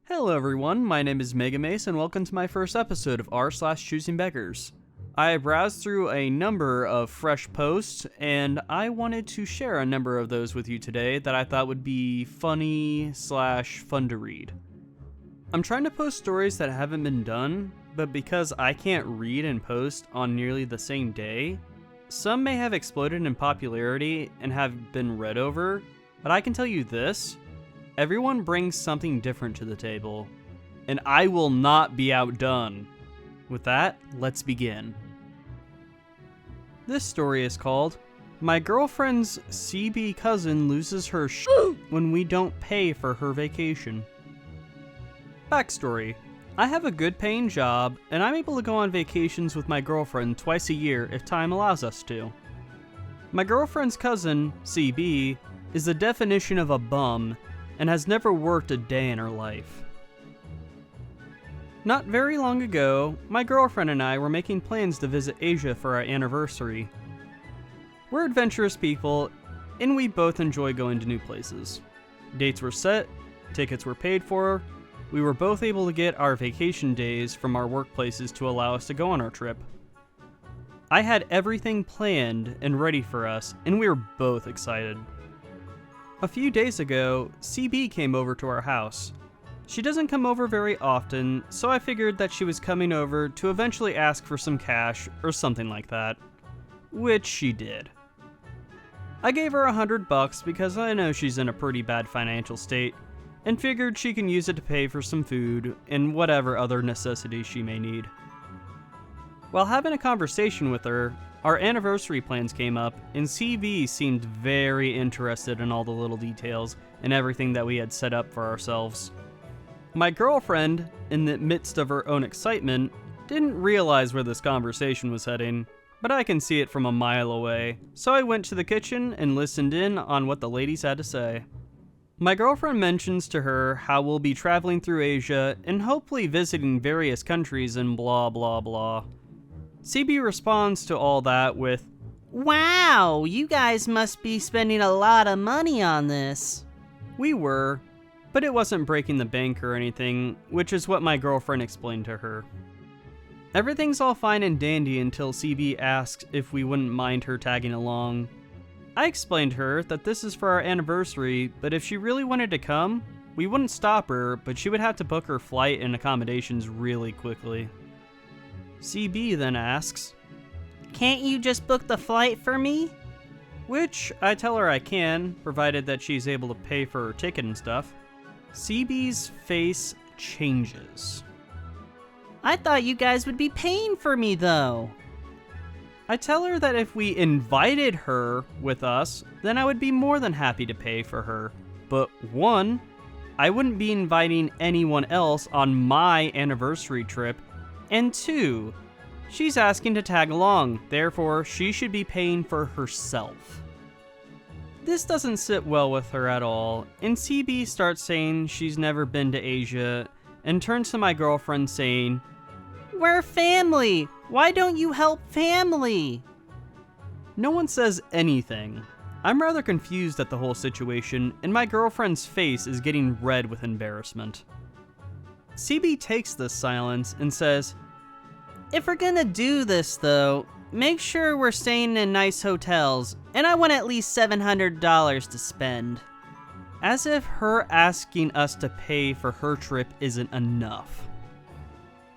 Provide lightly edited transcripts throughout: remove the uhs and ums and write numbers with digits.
Hello everyone, my name is Mace, and welcome to my first episode of r/ChoosingBeggars. I browsed through a number of fresh posts, and I wanted to share a number of those with you today that I thought would be funny/fun to read. I'm trying to post stories that haven't been done, but because I can't read and post on nearly the same day, some may have exploded in popularity and have been read over, but I can tell you this: everyone brings something different to the table, and I will not be outdone. With that, let's begin. This story is called, My Girlfriend's CB Cousin Loses Her When We Don't Pay for Her Vacation. Backstory: I have a good paying job, and I'm able to go on vacations with my girlfriend twice a year if time allows us to. My girlfriend's cousin, CB, is the definition of a bum, and has never worked a day in her life. Not very long ago, my girlfriend and I were making plans to visit Asia for our anniversary. We're adventurous people, and we both enjoy going to new places. Dates were set, tickets were paid for, we were both able to get our vacation days from our workplaces to allow us to go on our trip. I had everything planned and ready for us, and we were both excited. A few days ago, CB came over to our house. She doesn't come over very often, so I figured that she was coming over to eventually ask for some cash or something like that, which she did. I gave her $100 because I know she's in a pretty bad financial state, and figured she can use it to pay for some food and whatever other necessities she may need. While having a conversation with her, our anniversary plans came up, and CB seemed very interested in all the little details and everything that we had set up for ourselves. My girlfriend, in the midst of her own excitement, didn't realize where this conversation was heading, but I can see it from a mile away, so I went to the kitchen and listened in on what the ladies had to say. My girlfriend mentions to her how we'll be traveling through Asia and hopefully visiting various countries and blah blah blah. CB responds to all that with, "Wow, you guys must be spending a lot of money on this." We were, but it wasn't breaking the bank or anything, which is what my girlfriend explained to her. Everything's all fine and dandy until CB asks if we wouldn't mind her tagging along. I explained to her that this is for our anniversary, but if she really wanted to come, we wouldn't stop her, but she would have to book her flight and accommodations really quickly. CB then asks, "Can't you just book the flight for me?" Which I tell her I can, provided that she's able to pay for her ticket and stuff. CB's face changes. "I thought you guys would be paying for me though." I tell her that if we invited her with us, then I would be more than happy to pay for her. But one, I wouldn't be inviting anyone else on my anniversary trip. And two, she's asking to tag along, therefore she should be paying for herself. This doesn't sit well with her at all, and CB starts saying she's never been to Asia, and turns to my girlfriend saying, "We're family. Why don't you help family?" No one says anything. I'm rather confused at the whole situation, and my girlfriend's face is getting red with embarrassment. CB takes this silence and says, "If we're gonna do this though, make sure we're staying in nice hotels, and I want at least $700 to spend." As if her asking us to pay for her trip isn't enough.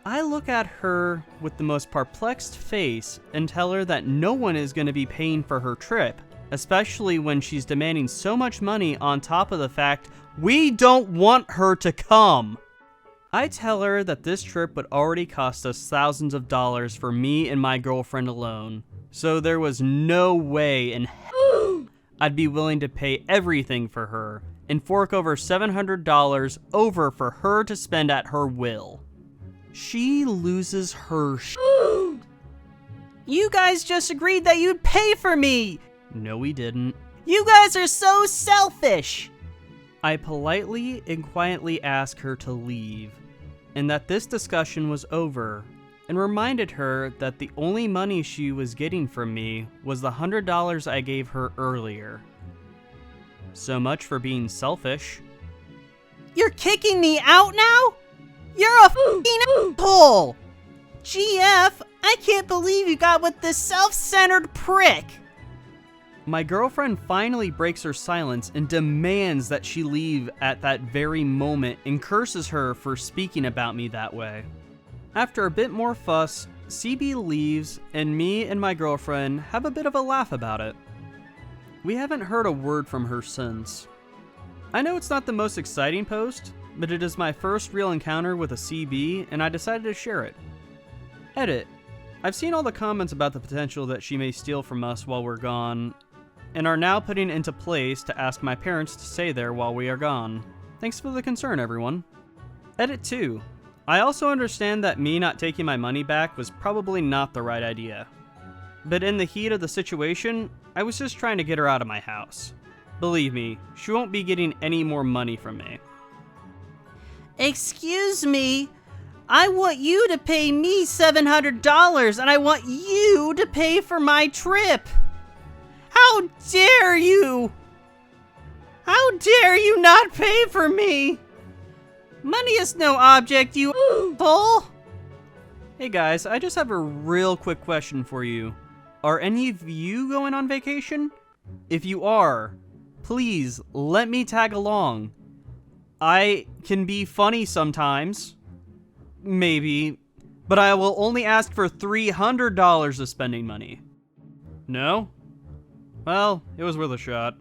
I look at her with the most perplexed face and tell her that no one is going to be paying for her trip, especially when she's demanding so much money on top of the fact we don't want her to come. I tell her that this trip would already cost us thousands of dollars for me and my girlfriend alone, so there was no way in hell I'd be willing to pay everything for her and fork over $700 over for her to spend at her will. She loses her "You guys just agreed that you'd pay for me!" No, we didn't. "You guys are so selfish!" I politely and quietly asked her to leave, and that this discussion was over, and reminded her that the only money she was getting from me was the $100 I gave her earlier. So much for being selfish. You're kicking me out now? You're a f***ing asshole! GF, I can't believe you got with this self-centered prick! My girlfriend finally breaks her silence and demands that she leave at that very moment and curses her for speaking about me that way. After a bit more fuss, CB leaves and me and my girlfriend have a bit of a laugh about it. We haven't heard a word from her since. I know it's not the most exciting post, but it is my first real encounter with a CB and I decided to share it. Edit. I've seen all the comments about the potential that she may steal from us while we're gone, and are now putting into place to ask my parents to stay there while we are gone. Thanks for the concern, everyone. Edit 2. I also understand that me not taking my money back was probably not the right idea. But in the heat of the situation, I was just trying to get her out of my house. Believe me, she won't be getting any more money from me. Excuse me? I want you to pay me $700 and I want you to pay for my trip. How dare you? How dare you not pay for me? Money is no object, you asshole. Hey guys, I just have a real quick question for you. Are any of you going on vacation? If you are, please let me tag along. I can be funny sometimes. Maybe. But I will only ask for $300 of spending money. No? Well, it was worth a shot.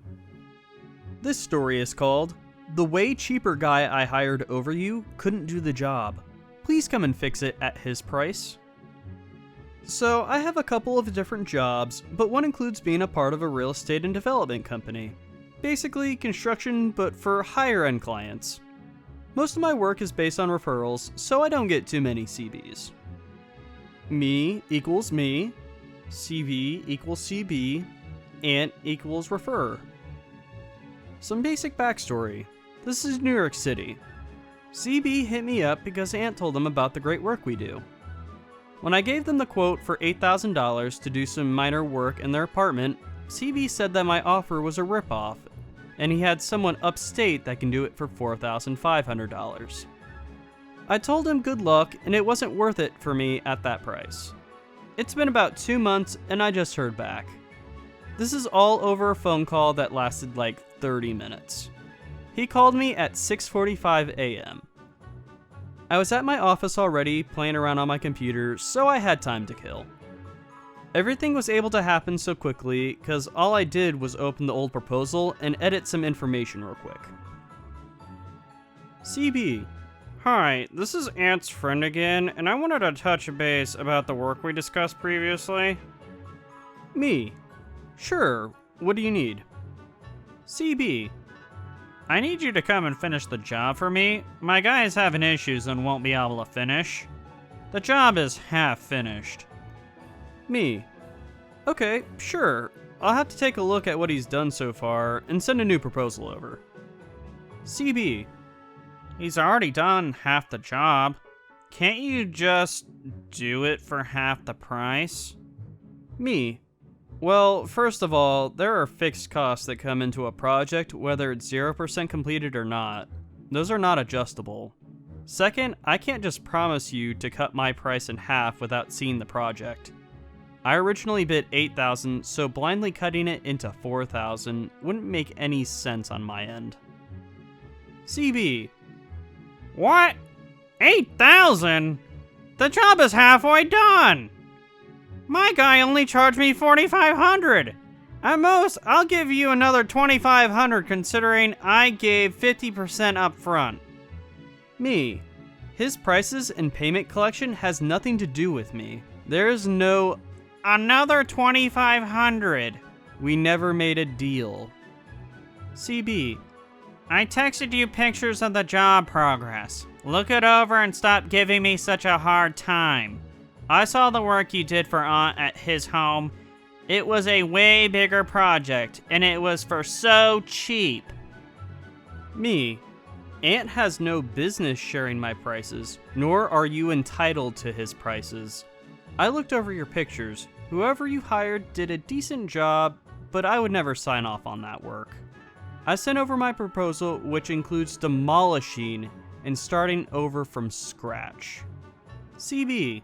This story is called, "The Way Cheaper Guy I Hired Over You Couldn't Do the Job. Please come and fix it at his price." So, I have a couple of different jobs, but one includes being a part of a real estate and development company. Basically, construction, but for higher-end clients. Most of my work is based on referrals, so I don't get too many CVs. Me equals me, CV equals CB, Ant equals refer. Some basic backstory. This is New York City. CB hit me up because Ant told him about the great work we do. When I gave them the quote for $8,000 to do some minor work in their apartment, CB said that my offer was a ripoff, and he had someone upstate that can do it for $4,500. I told him good luck, and it wasn't worth it for me at that price. It's been about 2 months, and I just heard back. This is all over a phone call that lasted like 30 minutes. He called me at 6:45 a.m. I was at my office already, playing around on my computer, so I had time to kill. Everything was able to happen so quickly, because all I did was open the old proposal and edit some information real quick. CB. Hi, this is Ant's friend again, and I wanted to touch base about the work we discussed previously. Me. Sure, what do you need? CB. I need you to come and finish the job for me. My guy is having issues and won't be able to finish. The job is half finished. Me. Okay, sure. I'll have to take a look at what he's done so far and send a new proposal over. CB. He's already done half the job. Can't you just do it for half the price? Me. Well, first of all, there are fixed costs that come into a project, whether it's 0% completed or not. Those are not adjustable. Second, I can't just promise you to cut my price in half without seeing the project. I originally bid $8,000, so blindly cutting it into $4,000 wouldn't make any sense on my end. CB. What? 8,000? The job is halfway done! My guy only charged me $4,500. At most, I'll give you another $2,500 considering I gave 50% up front. Me. His prices and payment collection has nothing to do with me. There is no another $2,500. We never made a deal. CB. I texted you pictures of the job progress. Look it over and stop giving me such a hard time. I saw the work you did for Aunt at his home. It was a way bigger project, and it was for so cheap. Me. Aunt has no business sharing my prices, nor are you entitled to his prices. I looked over your pictures. Whoever you hired did a decent job, but I would never sign off on that work. I sent over my proposal, which includes demolishing and starting over from scratch. CB.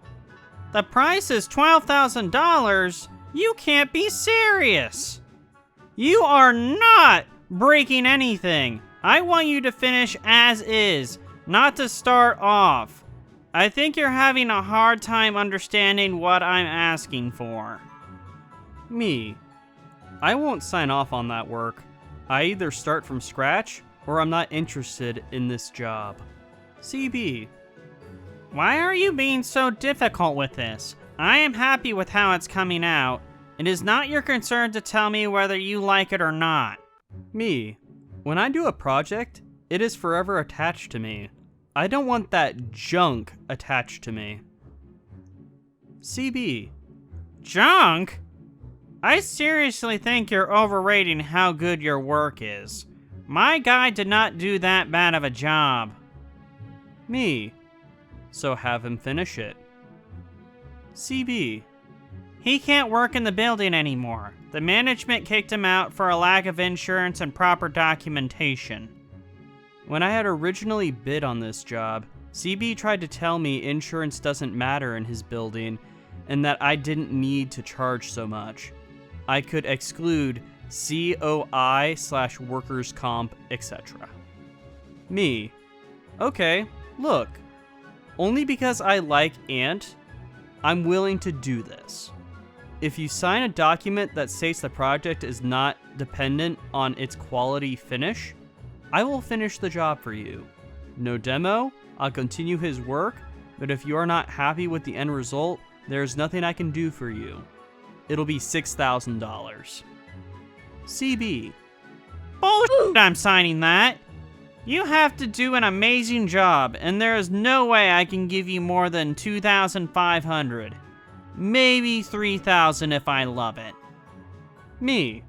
The price is $12,000? You can't be serious! You are not breaking anything. I want you to finish as is, not to start off. I think you're having a hard time understanding what I'm asking for. Me. I won't sign off on that work. I either start from scratch, or I'm not interested in this job. CB. Why are you being so difficult with this? I am happy with how it's coming out. It is not your concern to tell me whether you like it or not. Me. When I do a project, it is forever attached to me. I don't want that junk attached to me. CB. Junk? I seriously think you're overrating how good your work is. My guy did not do that bad of a job. Me. So have him finish it. CB. He can't work in the building anymore. The management kicked him out for a lack of insurance and proper documentation. When I had originally bid on this job, CB tried to tell me insurance doesn't matter in his building and that I didn't need to charge so much. I could exclude COI/workers' comp, etc. Me. Okay, look. Only because I like Ant, I'm willing to do this. If you sign a document that states the project is not dependent on its quality finish, I will finish the job for you. No demo, I'll continue his work, but if you are not happy with the end result, there's nothing I can do for you. It'll be $6,000. CB. Bullshit, I'm signing that. You have to do an amazing job, and there is no way I can give you more than $2,500. Maybe $3,000 if I love it. Me.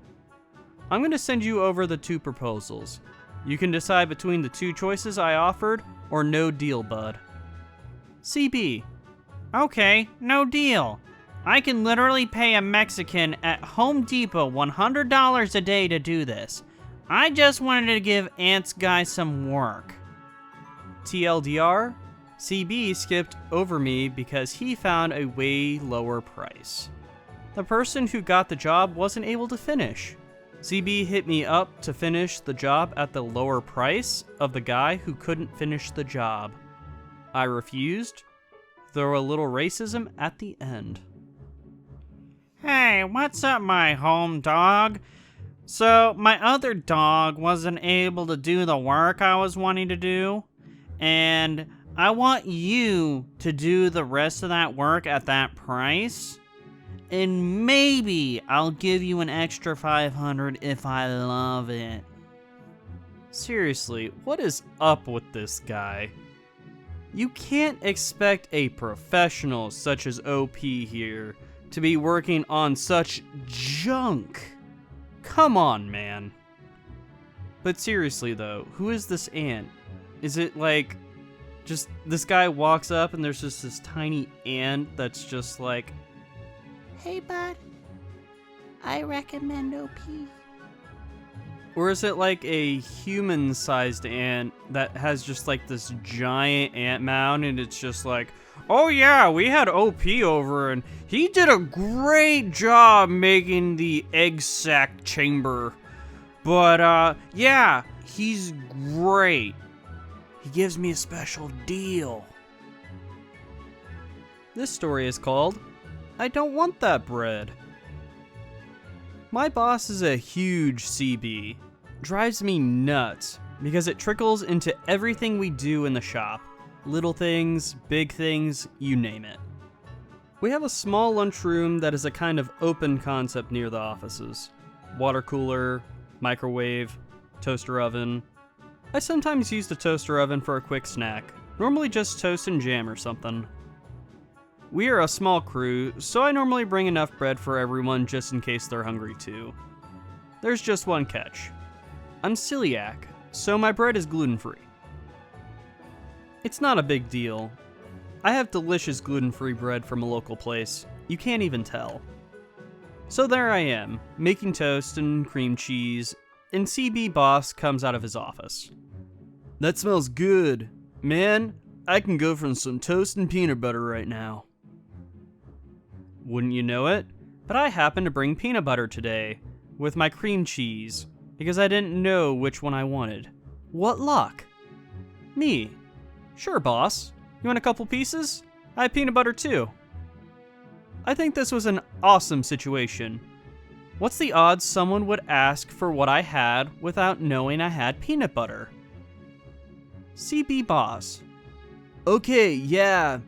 I'm going to send you over the two proposals. You can decide between the two choices I offered, or no deal, bud. CB. Okay, no deal. I can literally pay a Mexican at Home Depot $100 a day to do this. I just wanted to give Ant's guy some work. TLDR, CB skipped over me because he found a way lower price. The person who got the job wasn't able to finish. CB hit me up to finish the job at the lower price of the guy who couldn't finish the job. I refused. Throw a little racism at the end. Hey, what's up, my home dog? So, my other dog wasn't able to do the work I was wanting to do, and I want you to do the rest of that work at that price, and maybe I'll give you an extra $500 if I love it. Seriously, what is up with this guy? You can't expect a professional such as OP here to be working on such junk. Come on, man. But seriously though, who is this ant? Is it like, just this guy walks up and there's just this tiny ant that's just like, Hey, bud. I recommend OP. or is it like a human-sized ant that has just like this giant ant mound and it's just like, oh yeah, we had OP over and he did a great job making the egg sac chamber. But yeah, he's great. He gives me a special deal. This story is called, I Don't Want That Bread. My boss is a huge CB. Drives me nuts because it trickles into everything we do in the shop. Little things, big things, you name it. We have a small lunchroom that is a kind of open concept near the offices. Water cooler, microwave, toaster oven. I sometimes use the toaster oven for a quick snack, normally just toast and jam or something. We are a small crew, so I normally bring enough bread for everyone just in case they're hungry too. There's just one catch. I'm celiac, so my bread is gluten-free. It's not a big deal. I have delicious gluten-free bread from a local place. You can't even tell. So there I am, making toast and cream cheese, and CB Boss comes out of his office. That smells good. Man, I can go for some toast and peanut butter right now. Wouldn't you know it? But I happened to bring peanut butter today, with my cream cheese, because I didn't know which one I wanted. What luck? Me. Sure, boss. You want a couple pieces? I have peanut butter too. I think this was an awesome situation. What's the odds someone would ask for what I had without knowing I had peanut butter? CB Boss. Okay, yeah.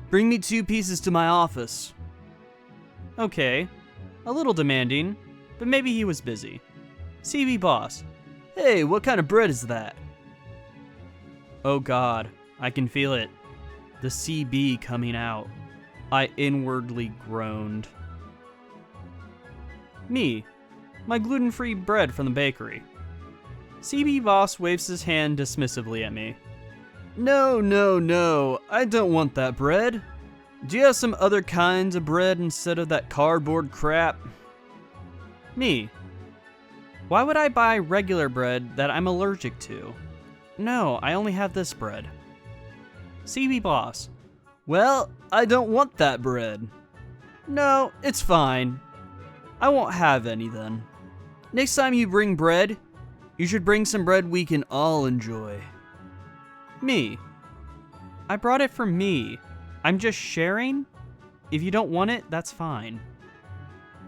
Bring me 2 pieces to my office. Okay. A little demanding, but maybe he was busy. CB Boss. Hey, what kind of bread is that? Oh God, I can feel it. The CB coming out. I inwardly groaned. Me. My gluten-free bread from the bakery. CB Boss waves his hand dismissively at me. No, I don't want that bread. Do you have some other kinds of bread instead of that cardboard crap? Me. Why would I buy regular bread that I'm allergic to? No, I only have this bread. CB Boss. Well, I don't want that bread. No, it's fine. I won't have any then. Next time you bring bread, you should bring some bread we can all enjoy. Me. I brought it for me. I'm just sharing? If you don't want it, that's fine.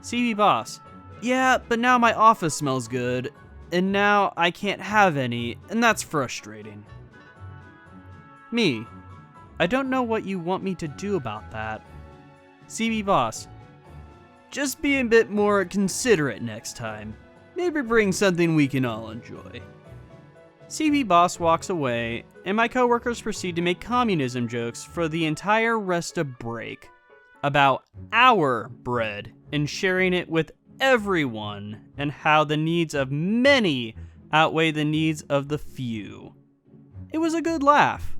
CB Boss. Yeah, but now my office smells good, and now I can't have any, and that's frustrating. Me. I don't know what you want me to do about that. CB Boss. Just be a bit more considerate next time. Maybe bring something we can all enjoy. CB Boss walks away, and my coworkers proceed to make communism jokes for the entire rest of break about our bread and sharing it with everyone, and how the needs of many outweigh the needs of the few. It was a good laugh.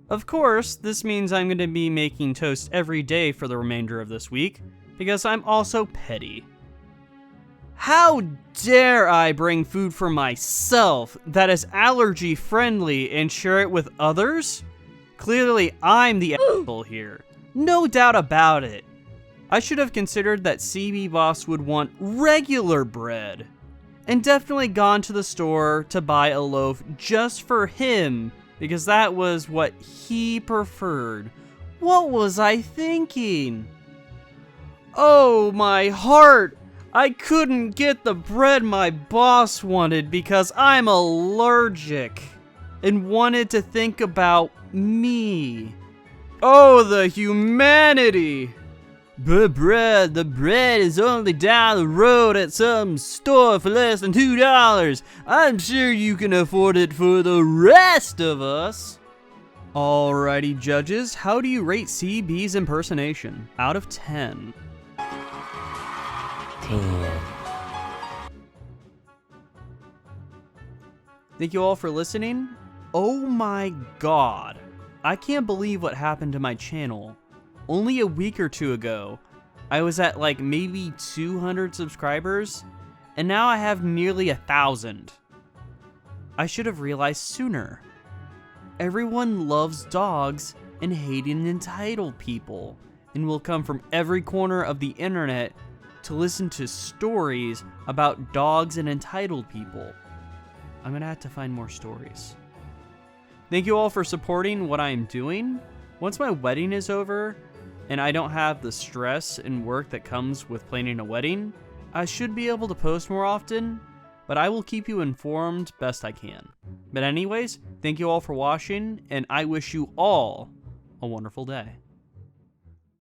Of course, this means I'm going to be making toast every day for the remainder of this week, because I'm also petty. How dare I bring food for myself that is allergy friendly and share it with others? Clearly, I'm the asshole here. No doubt about it. I should have considered that CB Boss would want regular bread, and definitely gone to the store to buy a loaf just for him, because that was what he preferred. What was I thinking? Oh, my heart! I couldn't get the bread my boss wanted because I'm allergic and wanted to think about me. Oh, the humanity! The bread is only down the road at some store for less than $2. I'm sure you can afford it for the rest of us. Alrighty, judges, how do you rate CB's impersonation out of 10? 10. Thank you all for listening. Oh my God, I can't believe what happened to my channel. Only a week or two ago, I was at like maybe 200 subscribers, and now I have nearly 1,000. I should have realized sooner. Everyone loves dogs and hating entitled people, and will come from every corner of the internet to listen to stories about dogs and entitled people. I'm gonna have to find more stories. Thank you all for supporting what I'm doing. Once my wedding is over, and I don't have the stress and work that comes with planning a wedding, I should be able to post more often, but I will keep you informed best I can. But anyways, thank you all for watching, and I wish you all a wonderful day.